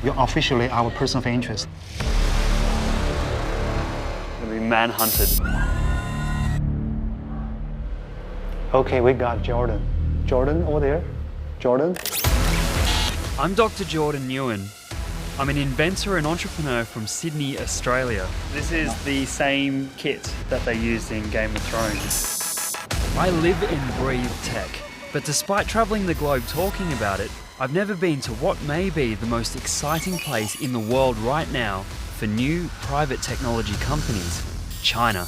You're officially our person of interest. You'll be manhunted. Okay, we got Jordan. Jordan over there. Jordan. I'm Dr. Jordan Nguyen. I'm an inventor and entrepreneur from Sydney, Australia. This is the same kit that they used in Game of Thrones. I live and breathe tech, but despite travelling the globe talking about it, I've never been to what may be the most exciting place in the world right now for new private technology companies, China.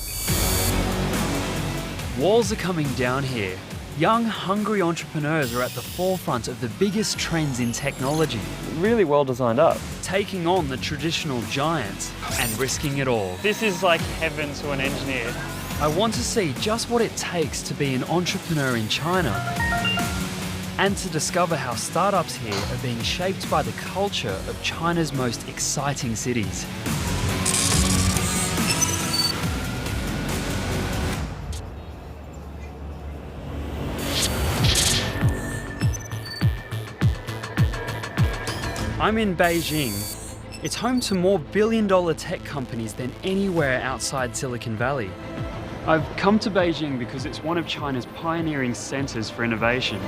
Walls are coming down here. Young, hungry entrepreneurs are at the forefront of the biggest trends in technology. Really well designed up. Taking on the traditional giants and risking it all. This is like heaven to an engineer. I want to see just what it takes to be an entrepreneur in China and to discover how startups here are being shaped by the culture of China's most exciting cities. I'm in Beijing. It's home to more billion-dollar tech companies than anywhere outside Silicon Valley. I've come to Beijing because it's one of China's pioneering centers for innovation.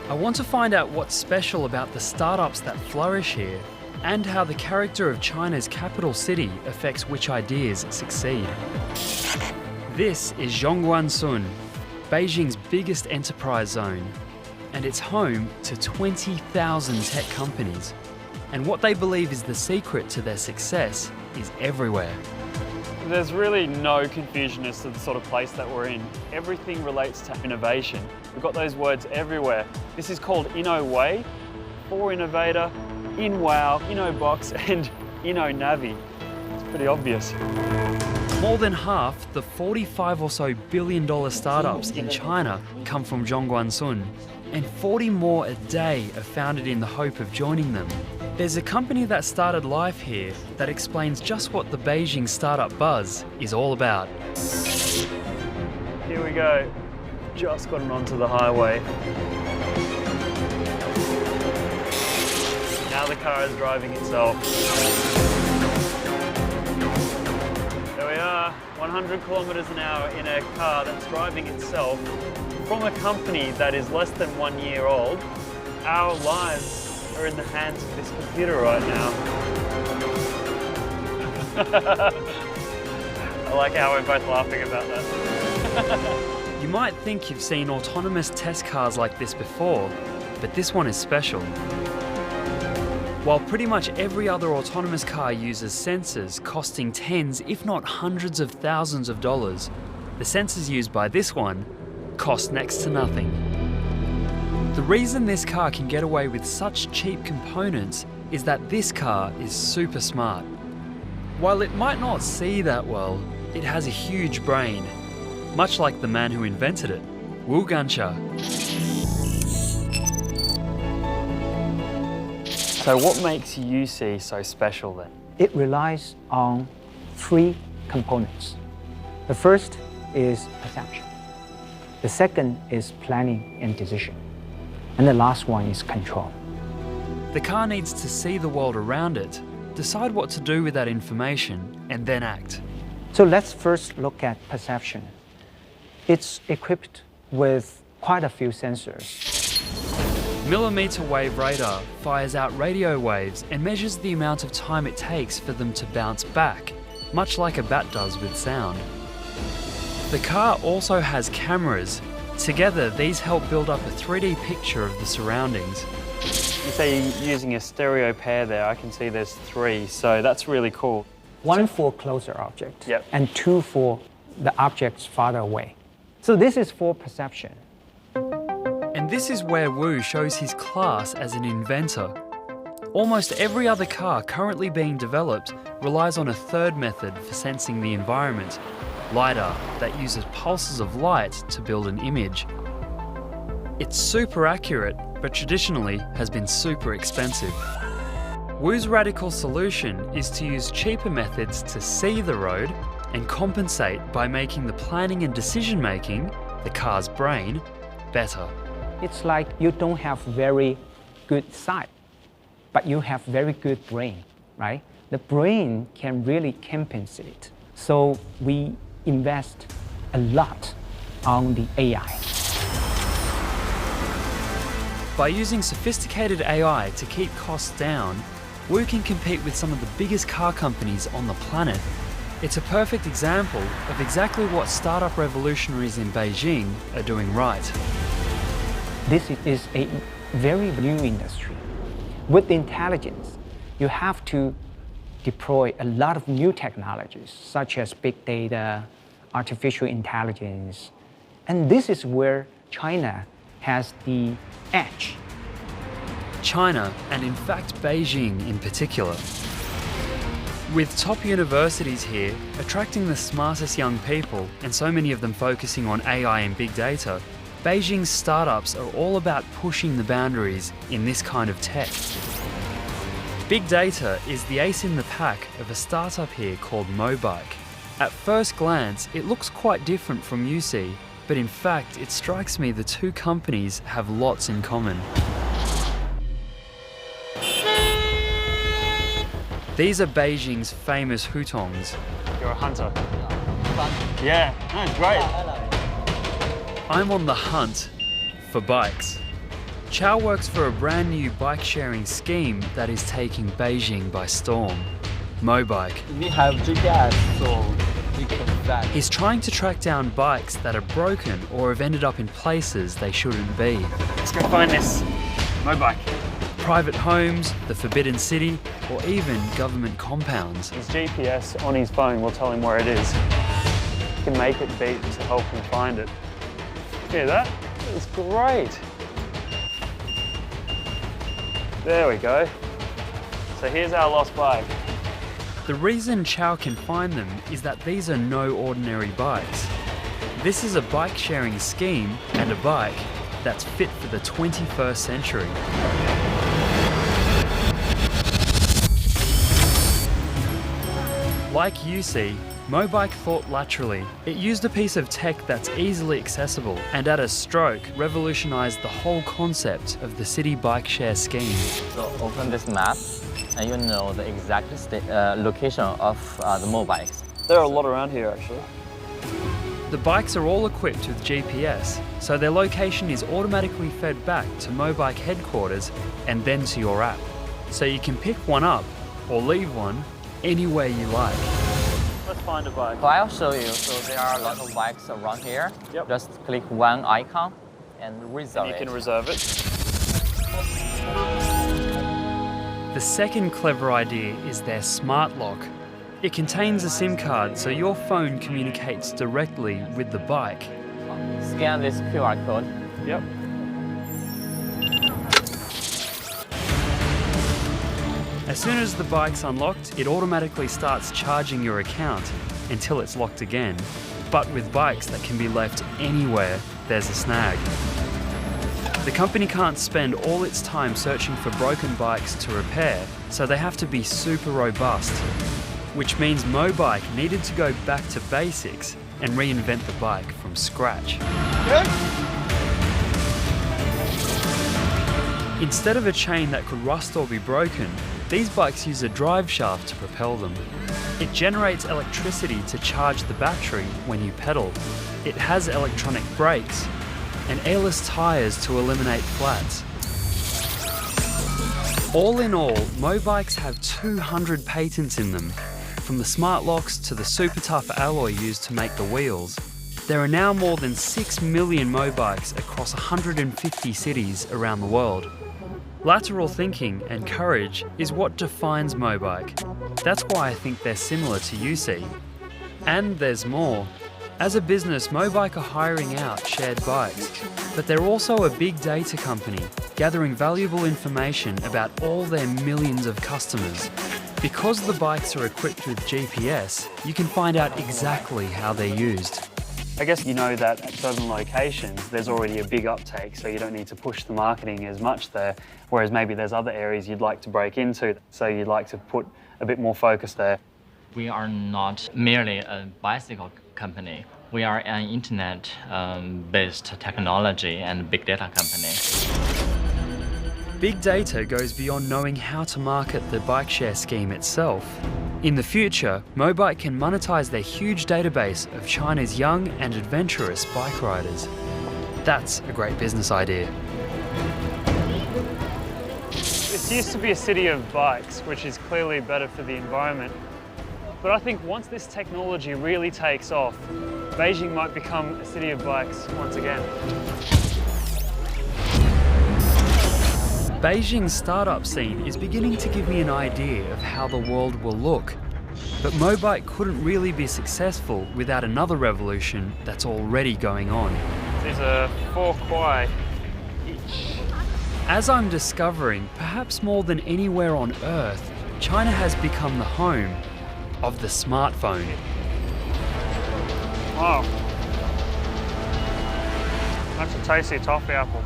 I want to find out what's special about the startups that flourish here and how the character of China's capital city affects which ideas succeed. This is Zhongguancun, Beijing's biggest enterprise zone, and it's home to 20,000 tech companies. And what they believe is the secret to their success is everywhere. There's really no confusion as to the sort of place that we're in. Everything relates to innovation. We've got those words everywhere. This is called InnoWay, for Innovator, InWow, InnoBox, and InnoNavi. It's pretty obvious. More than half the 45 or so billion-dollar startups in China come from Zhongguancun, and 40 more a day are founded in the hope of joining them. There's a company that started life here that explains just what the Beijing startup buzz is all about. Here we go. Just gotten onto the highway. Now the car is driving itself. There we are, 100 kilometers an hour in a car that's driving itself from a company that is less than 1 year old. Our lives are in the hands of this computer right now. I like how we're both laughing about that. You might think you've seen autonomous test cars like this before, but this one is special. While pretty much every other autonomous car uses sensors costing tens, if not hundreds of thousands of dollars, the sensors used by this one cost next to nothing. The reason this car can get away with such cheap components is that this car is super smart. While it might not see that well, it has a huge brain, much like the man who invented it, Wu Gancha. So what makes UC so special then? It relies on three components. The first is perception. The second is planning and decision. And the last one is control. The car needs to see the world around it, decide what to do with that information, and then act. So let's first look at perception. It's equipped with quite a few sensors. Millimeter wave radar fires out radio waves and measures the amount of time it takes for them to bounce back, much like a bat does with sound. The car also has cameras. Together, these help build up a 3D picture of the surroundings. You say you're using a stereo pair there. I can see there's three, so that's really cool. One for closer objects, Yep. and two for the objects farther away. So this is for perception. And this is where Wu shows his class as an inventor. Almost every other car currently being developed relies on a third method for sensing the environment, LiDAR, that uses pulses of light to build an image. It's super accurate, but traditionally has been super expensive. Wu's radical solution is to use cheaper methods to see the road and compensate by making the planning and decision-making, the car's brain, better. It's like you don't have very good sight. but you have very good brain, right? The brain can really compensate. So we invest a lot on the AI. By using sophisticated AI to keep costs down, we can compete with some of the biggest car companies on the planet. It's a perfect example of exactly what startup revolutionaries in Beijing are doing right. This is a very new industry. With intelligence, you have to deploy a lot of new technologies, such as big data, artificial intelligence. And this is where China has the edge. China, and in fact Beijing in particular. With top universities here attracting the smartest young people and so many of them focusing on AI and big data, Beijing's startups are all about pushing the boundaries in this kind of tech. Big data is the ace in the pack of a startup here called Mobike. At first glance, it looks quite different from UC, but in fact, it strikes me the two companies have lots in common. These are Beijing's famous hutongs. You're a hunter. Yeah, that's great. I'm on the hunt for bikes. Chow works for a brand new bike-sharing scheme that is taking Beijing by storm. Mobike. We have GPS, so we can track. He's trying to track down bikes that are broken or have ended up in places they shouldn't be. Let's go find this Mobike. Private homes, the Forbidden City, or even government compounds. His GPS on his phone will tell him where it is. He can make it beep to help him find it. Hear that? It's great. There we go. So here's our lost bike. The reason Chow can find them is that these are no ordinary bikes. This is a bike-sharing scheme and a bike that's fit for the 21st century. Like UC, Mobike thought laterally. It used a piece of tech that's easily accessible and at a stroke revolutionized the whole concept of the city bike share scheme. So open this map and you know the exact location of the Mobikes. There are a lot around here actually. The bikes are all equipped with GPS, so their location is automatically fed back to Mobike headquarters and then to your app. So you can pick one up or leave one anywhere you like. Let's find a bike. So I'll show you. So there are a lot of bikes around here. Yep. Just click one icon and reserve And you it. can reserve it. The second clever idea is their smart lock. It contains a SIM card so your phone communicates directly with the bike. Scan this QR code. Yep. As soon as the bike's unlocked, it automatically starts charging your account until it's locked again. But with bikes that can be left anywhere, there's a snag. The company can't spend all its time searching for broken bikes to repair, so they have to be super robust. Which means Mobike needed to go back to basics and reinvent the bike from scratch. Instead of a chain that could rust or be broken, these bikes use a drive shaft to propel them. It generates electricity to charge the battery when you pedal. It has electronic brakes and airless tyres to eliminate flats. All in all, Mobikes have 200 patents in them, from the smart locks to the super tough alloy used to make the wheels. There are now more than 6 million Mobikes across 150 cities around the world. Lateral thinking and courage is what defines Mobike. That's why I think they're similar to UC. And there's more. As a business, Mobike are hiring out shared bikes, but they're also a big data company, gathering valuable information about all their millions of customers. Because the bikes are equipped with GPS, you can find out exactly how they're used. I guess you know that at certain locations there's already a big uptake, so you don't need to push the marketing as much there, whereas maybe there's other areas you'd like to break into, so you'd like to put a bit more focus there. We are not merely a bicycle company. We are an internet-based technology and big data company. Big data goes beyond knowing how to market the bike share scheme itself. In the future, Mobike can monetize their huge database of China's young and adventurous bike riders. That's a great business idea. This used to be a city of bikes, which is clearly better for the environment. But I think once this technology really takes off, Beijing might become a city of bikes once again. Beijing's startup scene is beginning to give me an idea of how the world will look. But Mobike couldn't really be successful without another revolution that's already going on. These are 4 kuai each. As I'm discovering, perhaps more than anywhere on Earth, China has become the home of the smartphone. Wow. That's a tasty toffee apple.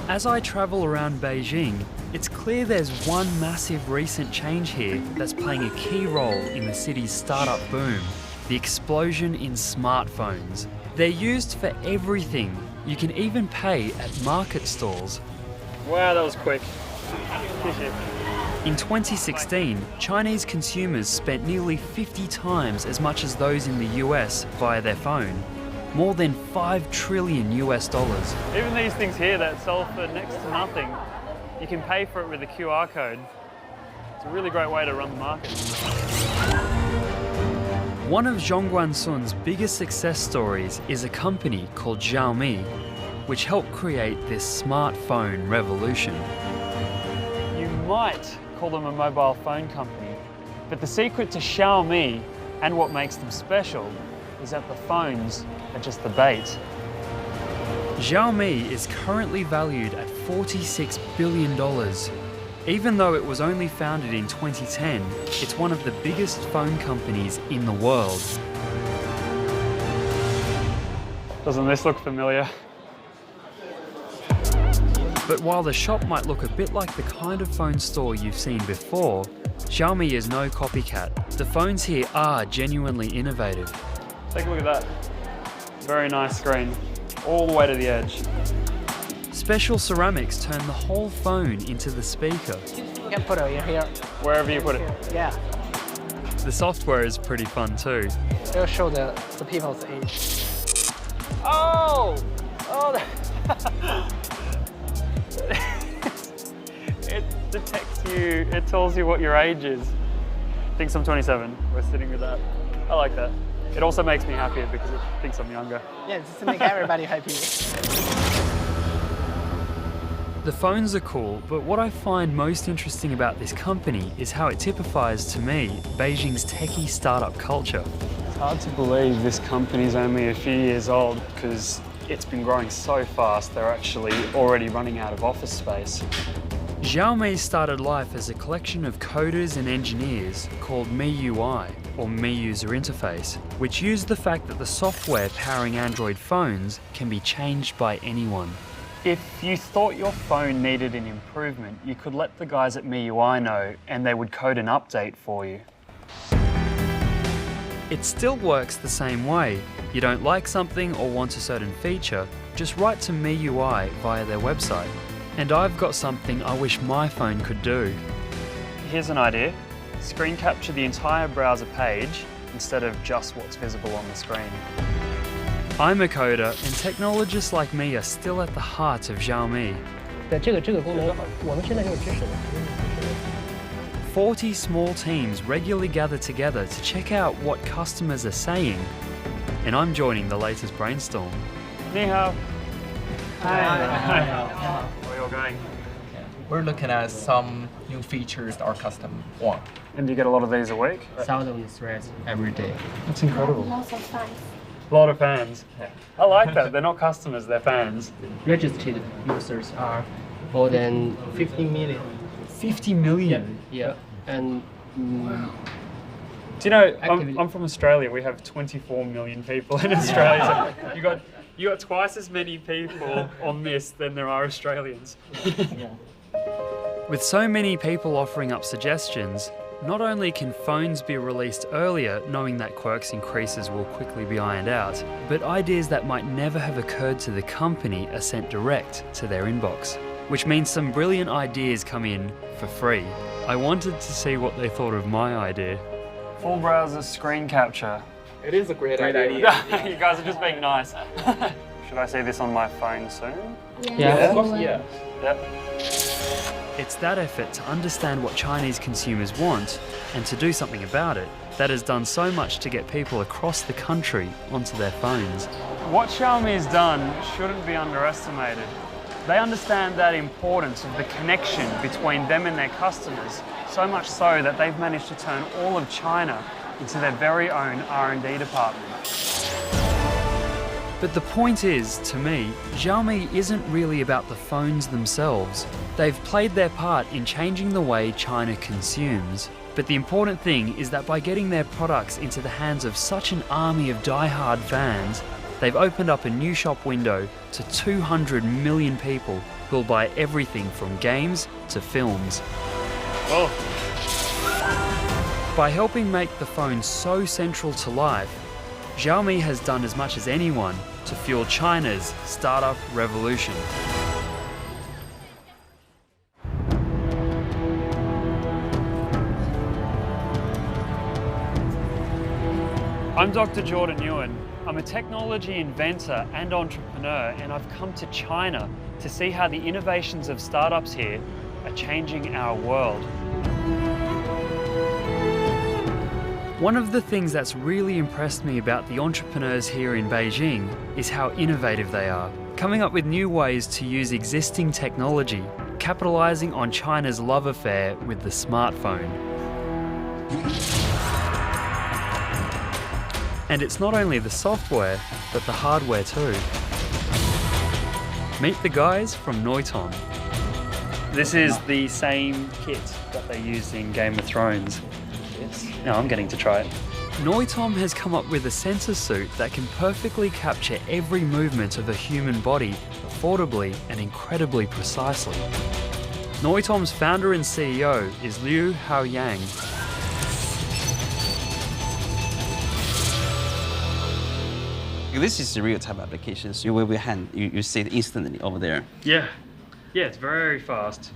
As I travel around Beijing, it's clear there's one massive recent change here that's playing a key role in the city's startup boom: the explosion in smartphones. They're used for everything. You can even pay at market stalls. Wow, that was quick. In 2016, Chinese consumers spent nearly 50 times as much as those in the US via their phone. More than $5 trillion. Even these things here that sell for next to nothing, you can pay for it with a QR code. It's a really great way to run the market. One of Zhongguan Sun's biggest success stories is a company called Xiaomi, which helped create this smartphone revolution. You might call them a mobile phone company, but the secret to Xiaomi and what makes them special is that the phones are just the bait. Xiaomi is currently valued at $46 billion. Even though it was only founded in 2010, it's one of the biggest phone companies in the world. Doesn't this look familiar? But while the shop might look a bit like the kind of phone store you've seen before, Xiaomi is no copycat. The phones here are genuinely innovative. Take a look at that. Very nice screen, all the way to the edge. Special ceramics turn the whole phone into the speaker. You can put it in here. Wherever you put it. Yeah. The software is pretty fun too. It'll show the people's age. Oh! Oh! It detects you, it tells you what your age is. Thinks I'm 27, we're sitting with that. I like that. It also makes me happier because it thinks I'm younger. Yeah, just to make everybody happy. The phones are cool, but what I find most interesting about this company is how it typifies to me Beijing's techie startup culture. It's hard to believe this company's only a few years old because it's been growing so fast they're actually already running out of office space. Xiaomi started life as a collection of coders and engineers called MIUI, or Mi User Interface, which used the fact that the software powering Android phones can be changed by anyone. If you thought your phone needed an improvement, you could let the guys at MIUI know and they would code an update for you. It still works the same way. You don't like something or want a certain feature, just write to MIUI via their website. And I've got something I wish my phone could do. Here's an idea. Screen capture the entire browser page instead of just what's visible on the screen. I'm a coder, and technologists like me are still at the heart of Xiaomi. 40 small teams regularly gather together to check out what customers are saying, and I'm joining the latest brainstorm. Ni hao. Hi. Where are you all going? We're looking at some new features our customer want. And do you get a lot of these a week? Thousands of threads every day. That's incredible. Lots of fans. A lot of fans. I like that. They're not customers, they're fans. Registered users are more than 50 million. 50 million? Yeah, and Do you know, I'm from Australia. We have 24 million people in Australia. So you got twice as many people on this than there are Australians. With so many people offering up suggestions, not only can phones be released earlier, knowing that quirks and creases will quickly be ironed out, but ideas that might never have occurred to the company are sent direct to their inbox, which means some brilliant ideas come in for free. I wanted to see what they thought of my idea. Full browser screen capture. It is a great idea. You guys are just being nice. Should I see this on my phone soon? Yeah. Of course, yeah. Yep. It's that effort to understand what Chinese consumers want and to do something about it that has done so much to get people across the country onto their phones. What Xiaomi has done shouldn't be underestimated. They understand that importance of the connection between them and their customers, so much so that they've managed to turn all of China into their very own R&D department. But the point is, to me, Xiaomi isn't really about the phones themselves. They've played their part in changing the way China consumes. But the important thing is that by getting their products into the hands of such an army of die-hard fans, they've opened up a new shop window to 200 million people who'll buy everything from games to films. Whoa. By helping make the phone so central to life, Xiaomi has done as much as anyone to fuel China's startup revolution. I'm Dr. Jordan Ewan. I'm a technology inventor and entrepreneur, and I've come to China to see how the innovations of startups here are changing our world. One of the things that's really impressed me about the entrepreneurs here in Beijing is how innovative they are, coming up with new ways to use existing technology, capitalizing on China's love affair with the smartphone. And it's not only the software, but the hardware too. Meet the guys from Noitom. This is the same kit that they used in Game of Thrones. Now I'm getting to try it. Noitom has come up with a sensor suit that can perfectly capture every movement of a human body affordably and incredibly precisely. Noitom's founder and CEO is Liu Haoyang. This is the real-time applications. You wave your hand, you see it instantly over there. Yeah, it's very fast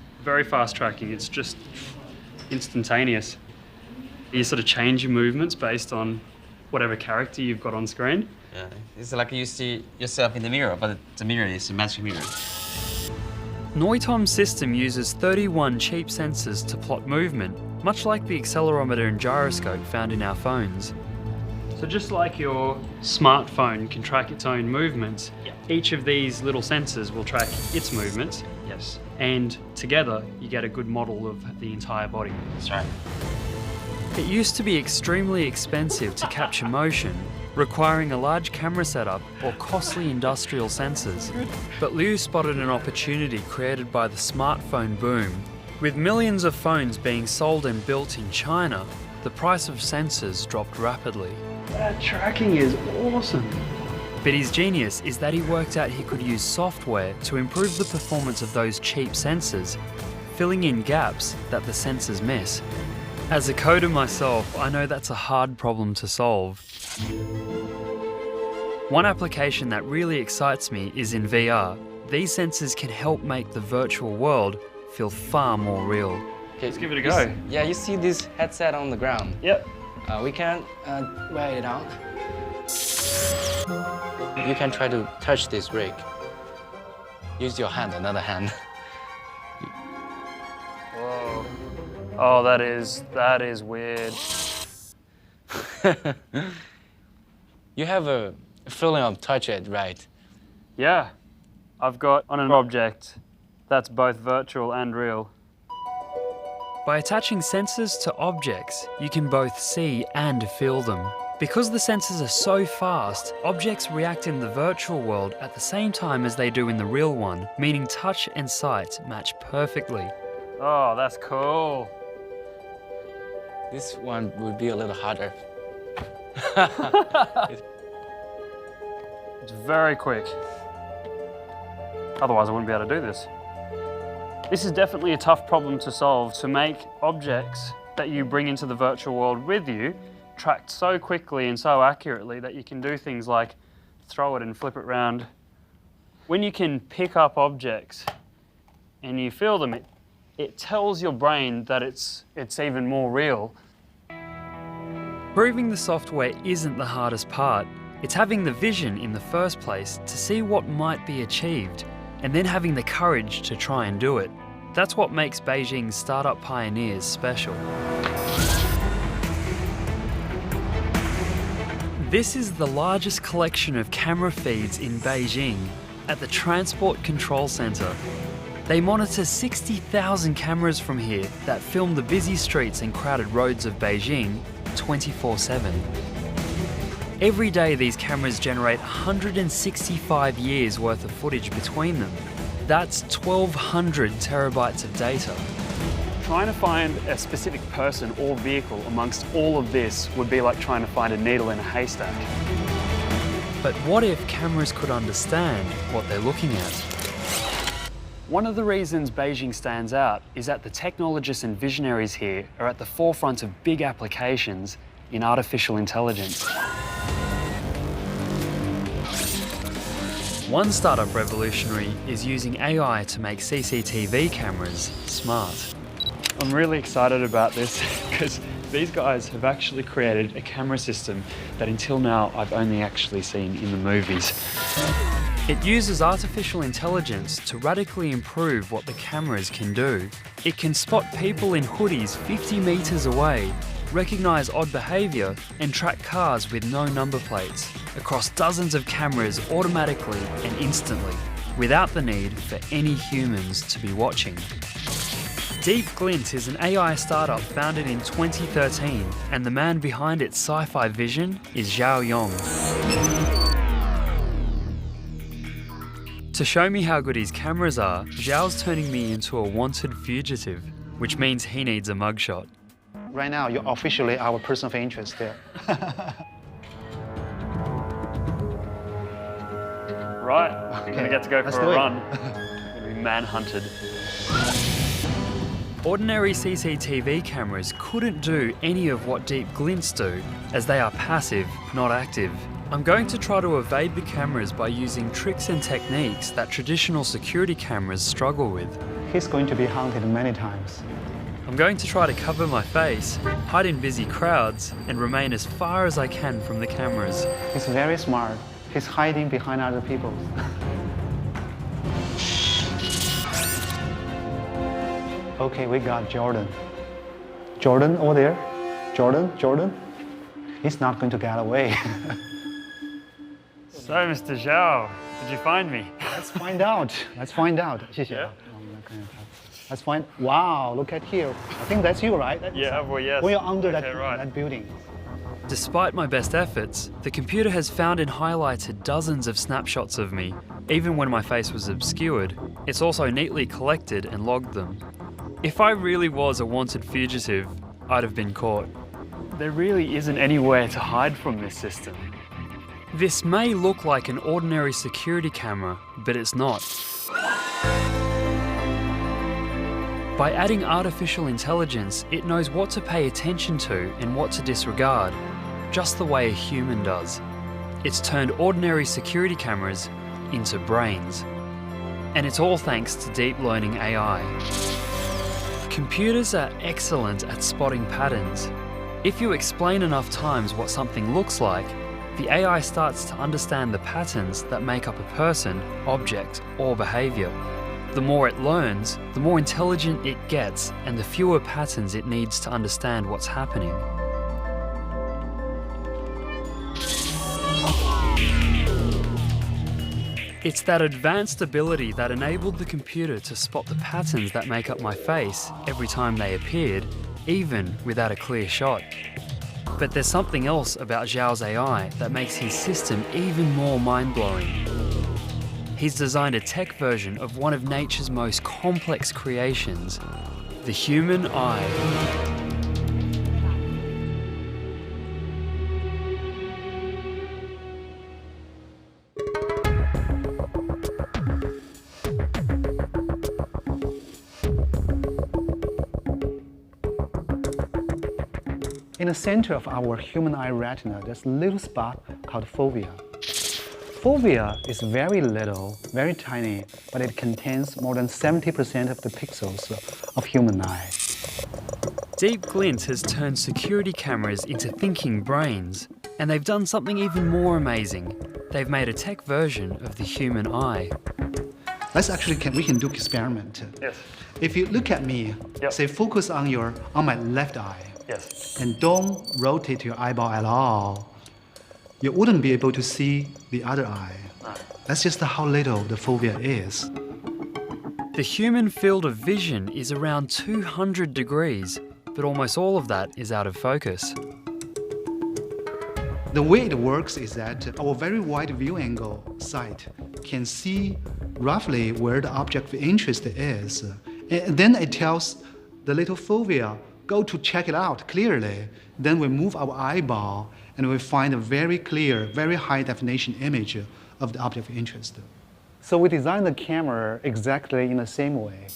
tracking. It's just instantaneous. You sort of change your movements based on whatever character you've got on screen. Yeah, it's like you see yourself in the mirror, but the mirror is a magic mirror. Noitom's system uses 31 cheap sensors to plot movement, much like the accelerometer and gyroscope found in our phones. So just like your smartphone can track its own movements, each of these little sensors will track its movements. Yes. And together you get a good model of the entire body. That's right. It used to be extremely expensive to capture motion, requiring a large camera setup or costly industrial sensors. But Liu spotted an opportunity created by the smartphone boom. With millions of phones being sold and built in China, the price of sensors dropped rapidly. That tracking is awesome. But his genius is that he worked out he could use software to improve the performance of those cheap sensors, filling in gaps that the sensors miss. As a coder myself, I know that's a hard problem to solve. One application that really excites me is in VR. These sensors can help make the virtual world feel far more real. Okay, Let's give it a go. You see this headset on the ground. Yep. We can wear it out. You can try to touch this rig. Use your hand, another hand. Whoa. Oh, that is weird. You have a feeling of touch it, right? Yeah. I've got on an object that's both virtual and real. By attaching sensors to objects, you can both see and feel them. Because the sensors are so fast, objects react in the virtual world at the same time as they do in the real one, meaning touch and sight match perfectly. Oh, that's cool. This one would be a little harder. It's very quick. Otherwise, I wouldn't be able to do this. This is definitely a tough problem to solve, to make objects that you bring into the virtual world with you tracked so quickly and so accurately that you can do things like throw it and flip it around. When you can pick up objects and you feel them, it tells your brain that it's even more real. Proving the software isn't the hardest part. It's having the vision in the first place to see what might be achieved, and then having the courage to try and do it. That's what makes Beijing's startup pioneers special. This is the largest collection of camera feeds in Beijing at the Transport Control Center. They monitor 60,000 cameras from here that film the busy streets and crowded roads of Beijing 24/7. Every day these cameras generate 165 years worth of footage between them. That's 1,200 terabytes of data. Trying to find a specific person or vehicle amongst all of this would be like trying to find a needle in a haystack. But what if cameras could understand what they're looking at? One of the reasons Beijing stands out is that the technologists and visionaries here are at the forefront of big applications in artificial intelligence. One startup revolutionary is using AI to make CCTV cameras smart. I'm really excited about this because these guys have actually created a camera system that until now I've only actually seen in the movies. It uses artificial intelligence to radically improve what the cameras can do. It can spot people in hoodies 50 meters away, recognize odd behavior, and track cars with no number plates across dozens of cameras automatically and instantly, without the need for any humans to be watching. Deep Glint is an AI startup founded in 2013, and the man behind its sci-fi vision is Zhao Yong. To show me how good his cameras are, Zhao's turning me into a wanted fugitive, which means he needs a mugshot. Right now, you're officially our person of interest there. Right, I'm gonna get to go for a run. I'm gonna be manhunted. Ordinary CCTV cameras couldn't do any of what Deep Glints do, as they are passive, not active. I'm going to try to evade the cameras by using tricks and techniques that traditional security cameras struggle with. He's going to be hunted many times. I'm going to try to cover my face, hide in busy crowds, and remain as far as I can from the cameras. He's very smart. He's hiding behind other people. Okay, we got Jordan. Jordan over there. Jordan. He's not going to get away. So, Mr. Zhao, did you find me? Let's find out. 谢谢. Yeah. Let's find. Wow, look at here. I think that's you, right? Yeah, well, yes. When you're under Okay, that, right. that building. Despite my best efforts, the computer has found and highlighted dozens of snapshots of me, even when my face was obscured. It's also neatly collected and logged them. If I really was a wanted fugitive, I'd have been caught. There really isn't anywhere to hide from this system. This may look like an ordinary security camera, but it's not. By adding artificial intelligence, it knows what to pay attention to and what to disregard, just the way a human does. It's turned ordinary security cameras into brains. And it's all thanks to deep learning AI. Computers are excellent at spotting patterns. If you explain enough times what something looks like, the AI starts to understand the patterns that make up a person, object, or behavior. The more it learns, the more intelligent it gets, and the fewer patterns it needs to understand what's happening. It's that advanced ability that enabled the computer to spot the patterns that make up my face every time they appeared, even without a clear shot. But there's something else about Zhao's AI that makes his system even more mind-blowing. He's designed a tech version of one of nature's most complex creations, the human eye. In the center of our human eye retina, there's a little spot called fovea. Fovea is very little, very tiny, but it contains more than 70% of the pixels of human eye. Deep Glint has turned security cameras into thinking brains, and they've done something even more amazing. They've made a tech version of the human eye. We can do experiment. Yes. If you look at me, Yep. say focus on my left eye, Yes. and don't rotate your eyeball at all, you wouldn't be able to see the other eye. No. That's just how little the fovea is. The human field of vision is around 200 degrees, but almost all of that is out of focus. The way it works is that our very wide view angle sight can see roughly where the object of interest is. And then it tells the little fovea, go to check it out clearly. Then we move our eyeball and we find a very clear, very high definition image of the object of interest. So we designed the camera exactly in the same way.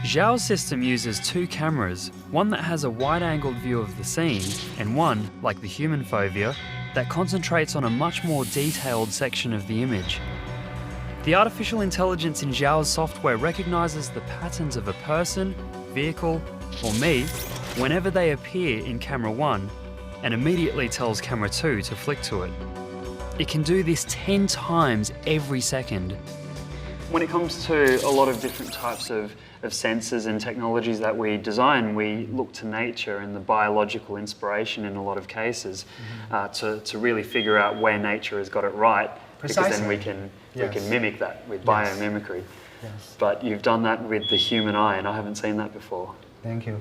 Xiao's system uses two cameras, one that has a wide-angled view of the scene, and one, like the human fovea, that concentrates on a much more detailed section of the image. The artificial intelligence in Xiao's software recognizes the patterns of a person, vehicle, or me whenever they appear in camera 1 and immediately tells camera 2 to flick to it. It can do this 10 times every second. When it comes to a lot of different types of sensors and technologies that we design, we look to nature and the biological inspiration in a lot of cases to really figure out where nature has got it right. Precisely. Because then we can mimic that with biomimicry. Yes. But you've done that with the human eye, and I haven't seen that before. Thank you.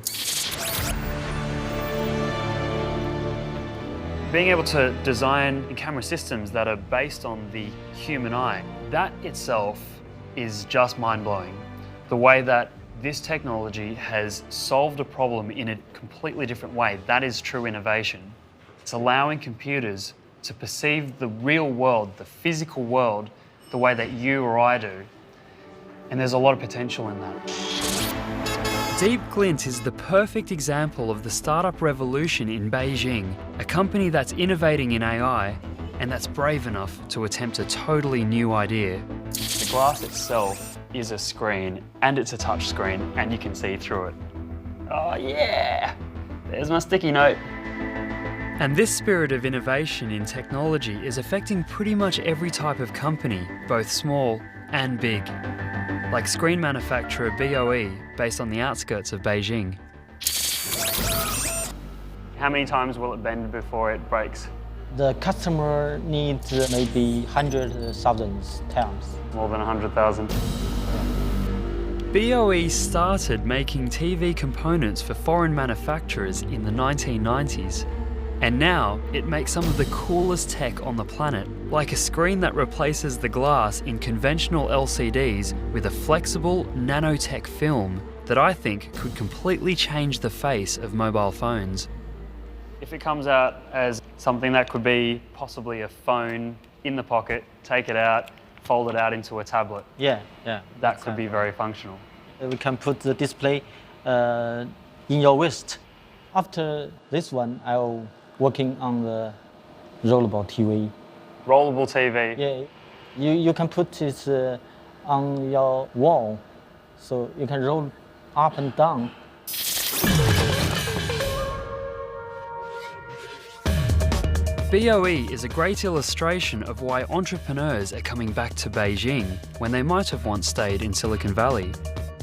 Being able to design camera systems that are based on the human eye, that itself is just mind-blowing. The way that this technology has solved a problem in a completely different way, that is true innovation. It's allowing computers to perceive the real world, the physical world, the way that you or I do. And there's a lot of potential in that. Deep Glint is the perfect example of the startup revolution in Beijing, a company that's innovating in AI and that's brave enough to attempt a totally new idea. The glass itself is a screen, and it's a touch screen, and you can see through it. Oh yeah! There's my sticky note. And this spirit of innovation in technology is affecting pretty much every type of company, both small and big. Like screen manufacturer BOE, based on the outskirts of Beijing. How many times will it bend before it breaks? The customer needs maybe 100,000 times. More than 100,000. BOE started making TV components for foreign manufacturers in the 1990s. And now it makes some of the coolest tech on the planet, like a screen that replaces the glass in conventional LCDs with a flexible nanotech film that I think could completely change the face of mobile phones. If it comes out as something that could be possibly a phone in the pocket, take it out, fold it out into a tablet. Yeah. That could be very functional. We can put the display in your wrist. After this one, I'll working on the rollable TV. Rollable TV? Yeah, you can put it on your wall, so you can roll up and down. BOE is a great illustration of why entrepreneurs are coming back to Beijing when they might have once stayed in Silicon Valley.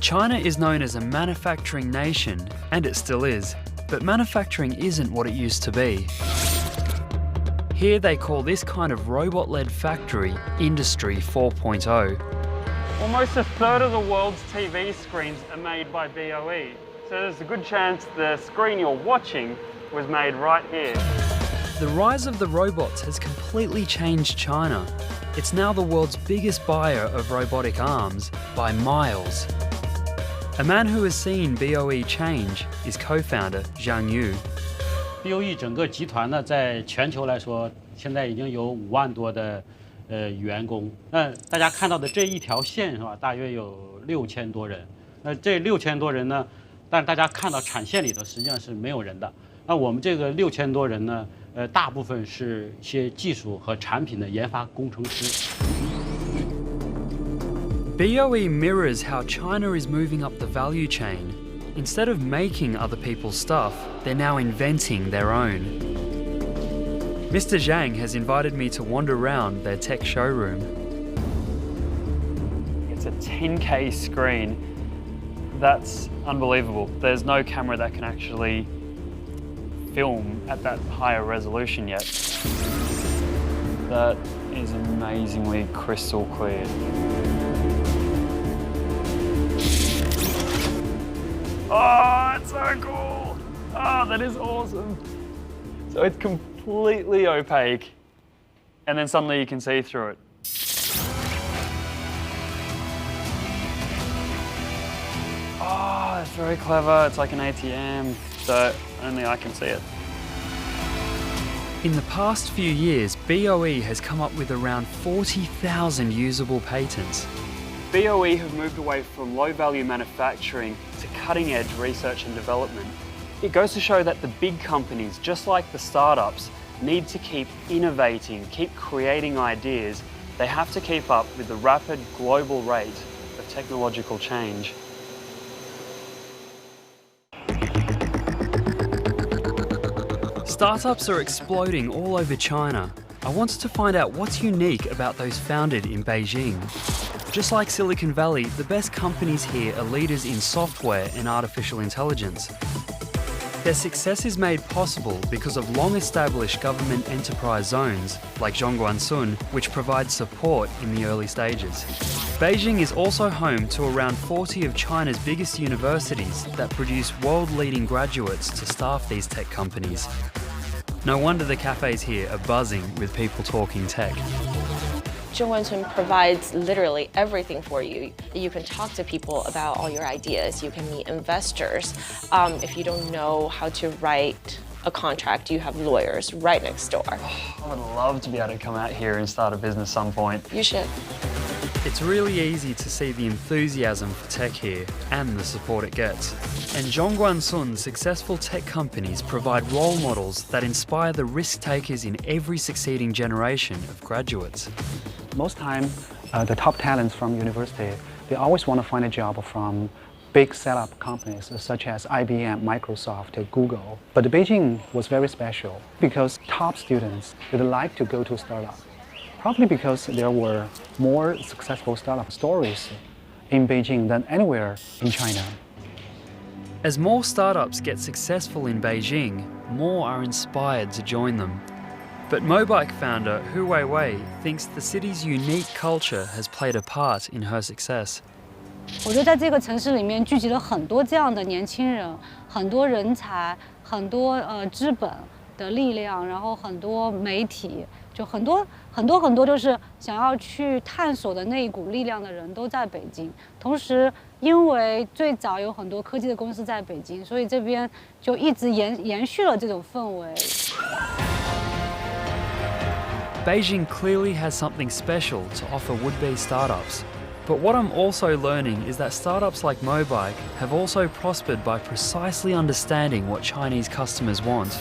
China is known as a manufacturing nation, and it still is, but manufacturing isn't what it used to be. Here they call this kind of robot-led factory Industry 4.0. Almost a third of the world's TV screens are made by BOE, so there's a good chance the screen you're watching was made right here. The rise of the robots has completely changed China. It's now the world's biggest buyer of robotic arms by miles. A man who has seen BOE change is co-founder Zhang Yu. BOE 整个集团呢，在全球来说，现在已经有5万多的员工。那大家看到的这一条线是吧，大约有6000多人。这6000多人呢，但是大家看到产线里头实际上是没有人的。那我们这个6000多人呢，大部分是一些技术和产品的研发工程师。BOE mirrors how China is moving up the value chain. Instead of making other people's stuff, they're now inventing their own. Mr. Zhang has invited me to wander around their tech showroom. It's a 10K screen. That's unbelievable. There's no camera that can actually film at that higher resolution yet. That is amazingly crystal clear. Oh, it's so cool! Oh, that is awesome. So it's completely opaque, and then suddenly you can see through it. Oh, that's very clever. It's like an ATM, so only I can see it. In the past few years, BOE has come up with around 40,000 usable patents. BOE have moved away from low-value manufacturing to cutting-edge research and development. It goes to show that the big companies, just like the startups, need to keep innovating, keep creating ideas. They have to keep up with the rapid global rate of technological change. Startups are exploding all over China. I wanted to find out what's unique about those founded in Beijing. Just like Silicon Valley, the best companies here are leaders in software and artificial intelligence. Their success is made possible because of long-established government enterprise zones, like Zhongguancun, which provide support in the early stages. Beijing is also home to around 40 of China's biggest universities that produce world-leading graduates to staff these tech companies. No wonder the cafes here are buzzing with people talking tech. Zhongguancun provides literally everything for you. You can talk to people about all your ideas. You can meet investors. If you don't know how to write a contract, you have lawyers right next door. I would love to be able to come out here and start a business some point. You should. It's really easy to see the enthusiasm for tech here and the support it gets. And Zhongguancun's successful tech companies provide role models that inspire the risk takers in every succeeding generation of graduates. Most time, the top talents from university, they always want to find a job from big setup companies such as IBM, Microsoft, Google. But Beijing was very special because top students would like to go to startup. Probably because there were more successful startup stories in Beijing than anywhere in China. As more startups get successful in Beijing, more are inspired to join them. But Mobike founder Hu Weiwei thinks the city's unique culture has played a part in her success. 我觉得在这个城市里面聚集了很多这样的年轻人，很多人才，很多资本的力量，然后很多媒体，就很多就是想要去探索的那一股力量的人都在北京。同时，因为最早有很多科技的公司在北京，所以这边就一直延续了这种氛围。Beijing clearly has something special to offer would-be startups. But what I'm also learning is that startups like Mobike have also prospered by precisely understanding what Chinese customers want.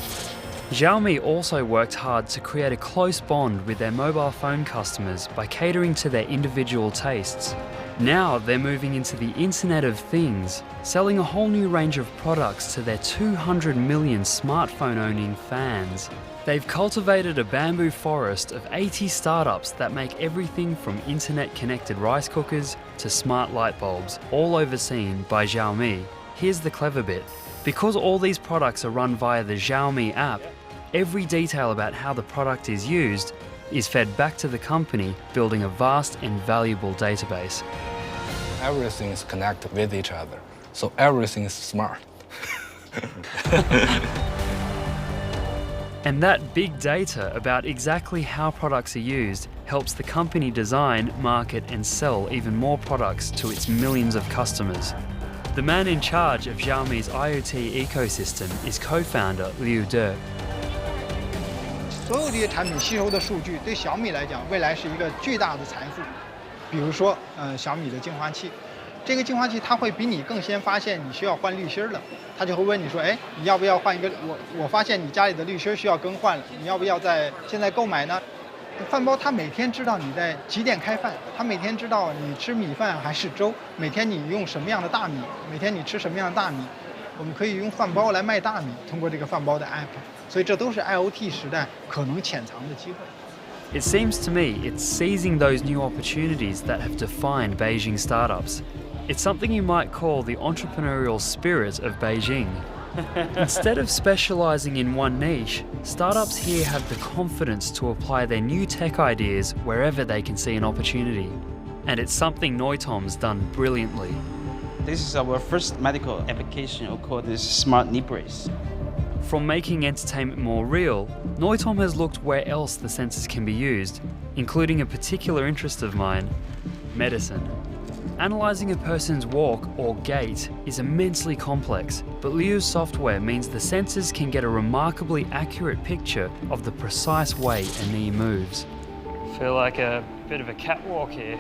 Xiaomi also worked hard to create a close bond with their mobile phone customers by catering to their individual tastes. Now they're moving into the Internet of Things, selling a whole new range of products to their 200 million smartphone-owning fans. They've cultivated a bamboo forest of 80 startups that make everything from internet-connected rice cookers to smart light bulbs, all overseen by Xiaomi. Here's the clever bit. Because all these products are run via the Xiaomi app, every detail about how the product is used is fed back to the company, building a vast and valuable database. Everything is connected with each other, so everything is smart. And that big data about exactly how products are used helps the company design, market and sell even more products to its millions of customers. The man in charge of Xiaomi's IoT ecosystem is co-founder Liu De. 所有这些产品吸收的数据对小米来讲，未来是一个巨大的财富。比如说，小米的净化器，这个净化器它会比你更先发现你需要换滤芯了，它就会问你说，哎，你要不要换一个？我发现你家里的滤芯需要更换了，你要不要现在购买呢？饭包它每天知道你在几点开饭，它每天知道你吃米饭还是粥，每天你用什么样的大米，每天你吃什么样的大米，我们可以用饭包来卖大米，通过这个饭包的 app， 所以这都是 IoT 时代可能潜藏的机会。It seems to me it's seizing those new opportunities that have defined Beijing startups. It's something you might call the entrepreneurial spirit of Beijing. Instead of specializing in one niche, startups here have the confidence to apply their new tech ideas wherever they can see an opportunity. And it's something Noitom's done brilliantly. This is our first medical application called this smart knee brace. From making entertainment more real, Noitom has looked where else the sensors can be used, including a particular interest of mine, medicine. Analysing a person's walk or gait is immensely complex, but Liu's software means the sensors can get a remarkably accurate picture of the precise way a knee moves. Feel like a bit of a catwalk here.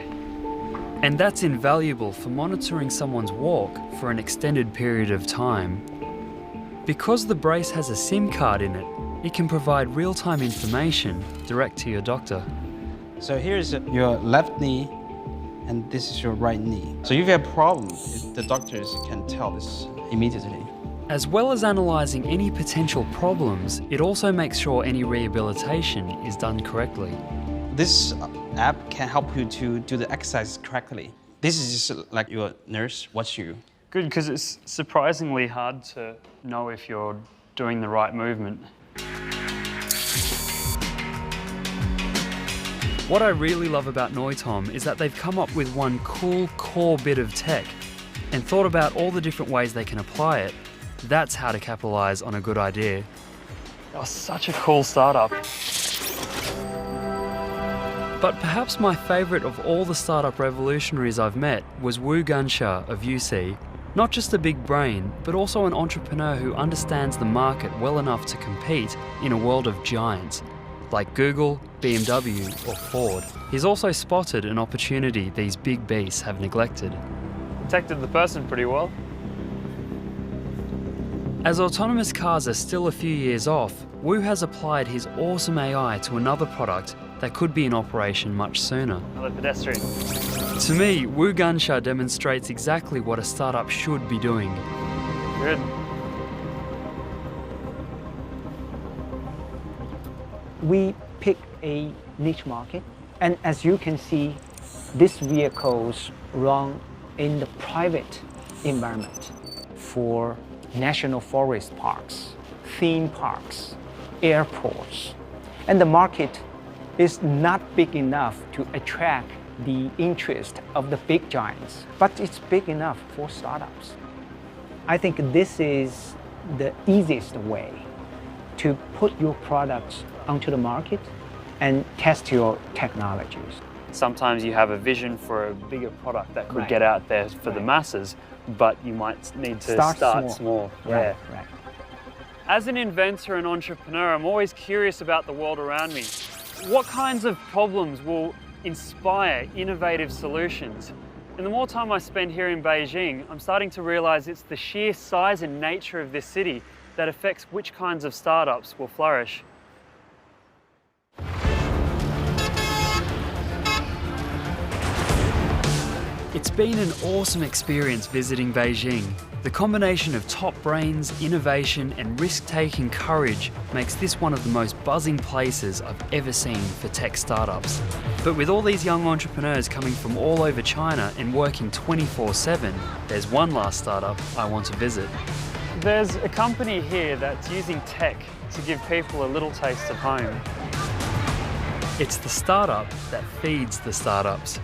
And that's invaluable for monitoring someone's walk for an extended period of time. Because the brace has a SIM card in it, it can provide real-time information direct to your doctor. So here's your left knee, and this is your right knee. So if you have a problem, the doctors can tell this immediately. As well as analysing any potential problems, it also makes sure any rehabilitation is done correctly. This app can help you to do the exercise correctly. This is just like your nurse watch you. Good, because it's surprisingly hard to know if you're doing the right movement. What I really love about Noitom is that they've come up with one cool core bit of tech and thought about all the different ways they can apply it. That's how to capitalise on a good idea. Oh, such a cool startup. But perhaps my favourite of all the startup revolutionaries I've met was Wu Gunsha of UC. Not just a big brain, but also an entrepreneur who understands the market well enough to compete in a world of giants, like Google, BMW or Ford. He's also spotted an opportunity these big beasts have neglected. Detected the person pretty well. As autonomous cars are still a few years off, Wu has applied his awesome AI to another product that could be in operation much sooner. Another pedestrian. To me, Wu Gunsha demonstrates exactly what a startup should be doing. Good. We pick a niche market, and as you can see, these vehicles run in the private environment for national forest parks, theme parks, airports, and the market is not big enough to attract the interest of the big giants, but it's big enough for startups. I think this is the easiest way to put your products onto the market and test your technologies. Sometimes you have a vision for a bigger product that could get out there for the masses, but you might need to start small. Right. As an inventor and entrepreneur, I'm always curious about the world around me. What kinds of problems will inspire innovative solutions? And the more time I spend here in Beijing, I'm starting to realize it's the sheer size and nature of this city that affects which kinds of startups will flourish. It's been an awesome experience visiting Beijing. The combination of top brains, innovation and risk-taking courage makes this one of the most buzzing places I've ever seen for tech startups. But with all these young entrepreneurs coming from all over China and working 24/7, there's one last startup I want to visit. There's a company here that's using tech to give people a little taste of home. It's the startup that feeds the startups.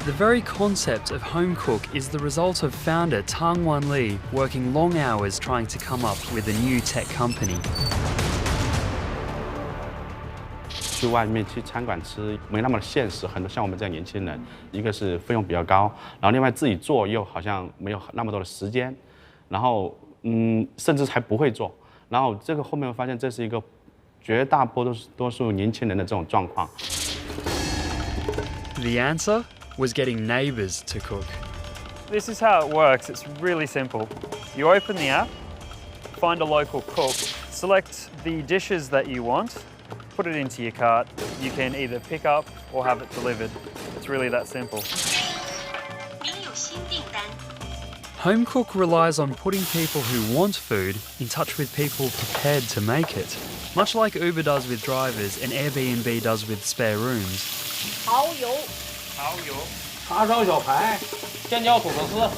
The very concept of home cook is the result of founder Tang Wan Li working long hours trying to come up with a new tech company. 去外面去餐馆吃没那么现实，很多像我们这样年轻人，一个是费用比较高，然后另外自己做又好像没有那么多的时间，然后甚至还不会做，然后这个后面我发现这是一个绝大多数年轻人的这种状况。The answer? was getting neighbours to cook. This is how it works. It's really simple. You open the app, find a local cook, select the dishes that you want, put it into your cart. You can either pick up or have it delivered. It's really that simple. Homecook relies on putting people who want food in touch with people prepared to make it, much like Uber does with drivers and Airbnb does with spare rooms. 蚝油， 叉烧小排，尖椒土豆丝。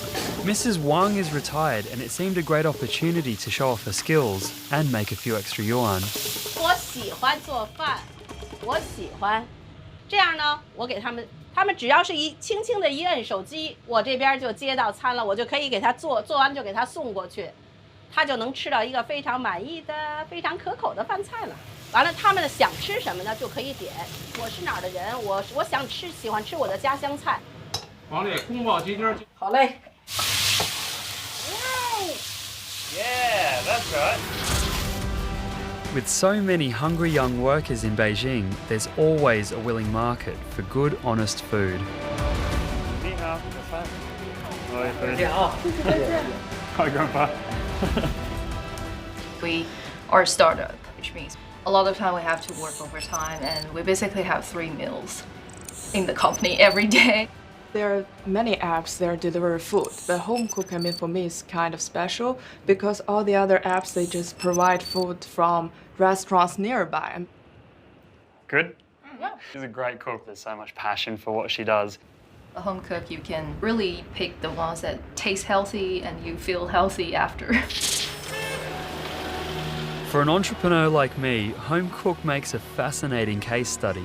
Mrs. Wang is retired and it seemed a great opportunity to show off her skills and make a few extra yuan. 我喜欢做饭，我喜欢。这样呢，我给他们只要是轻轻的一摁手机，我这边就接到餐了，我就可以给他做完就给他送过去，他就能吃到一个非常满意的、非常可口的饭菜了。完了，他们想吃什么呢，就可以点。我是哪儿的人，我喜欢吃我的家乡菜。往里宫保鸡丁。好嘞。 Yeah, that's right. With so many hungry young workers in Beijing, there's always a willing market for good, honest food. We are a startup, which means a lot of time we have to work overtime, and we basically have 3 meals in the company every day. There are many apps that deliver food, but home cook, for me, is kind of special because all the other apps, they just provide food from restaurants nearby. Good? Yeah. She's a great cook. There's so much passion for what she does. A home cook, you can really pick the ones that taste healthy and you feel healthy after. For an entrepreneur like me, Homecook makes a fascinating case study.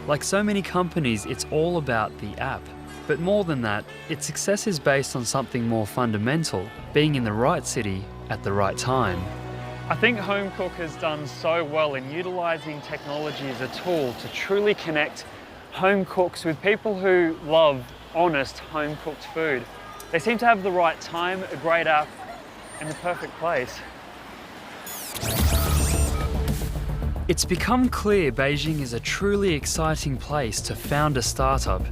Like so many companies, it's all about the app. But more than that, its success is based on something more fundamental, being in the right city at the right time. I think Homecook has done so well in utilising technology as a tool to truly connect home cooks with people who love honest home-cooked food. They seem to have the right time, a great app, and the perfect place. It's become clear Beijing is a truly exciting place to found a startup.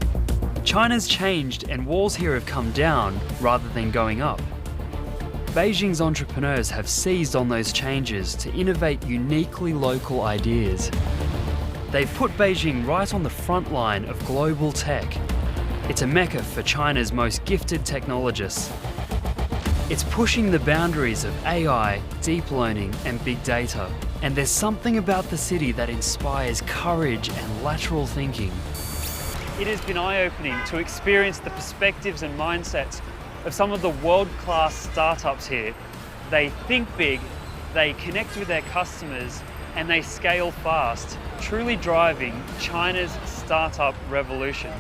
China's changed and walls here have come down rather than going up. Beijing's entrepreneurs have seized on those changes to innovate uniquely local ideas. They've put Beijing right on the front line of global tech. It's a mecca for China's most gifted technologists. It's pushing the boundaries of AI, deep learning, and big data. And there's something about the city that inspires courage and lateral thinking. It has been eye-opening to experience the perspectives and mindsets of some of the world-class startups here. They think big, they connect with their customers, and they scale fast, truly driving China's startup revolution.